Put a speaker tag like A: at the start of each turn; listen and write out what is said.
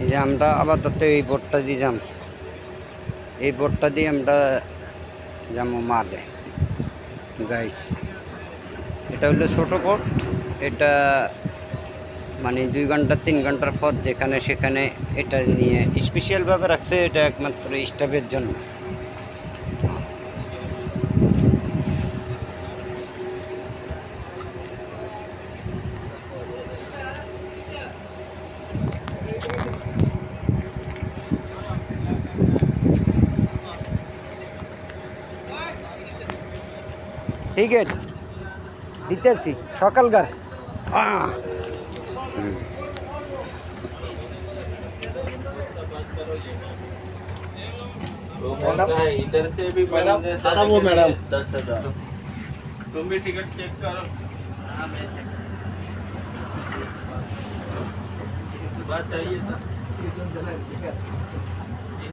A: যে আমরা আপাতত এই বোটটা দিয়ে যাম, এই বোটটা দিয়ে আমরা যাবো মালে গাইস। এটা হলো ছোটো বোট, এটা মানে 2 ঘন্টা 3 ঘন্টার পথ যেখানে সেখানে এটা নিয়ে স্পেশালভাবে রাখছে, এটা একমাত্র স্টাফের জন্য। ঠিক আছে, দিতেছি সকালকার।
B: इधर से भी मैडम वो मैडम 10,000। तुम भी टिकट चेक करो। हाँ मैं चेक बात चाहिए था।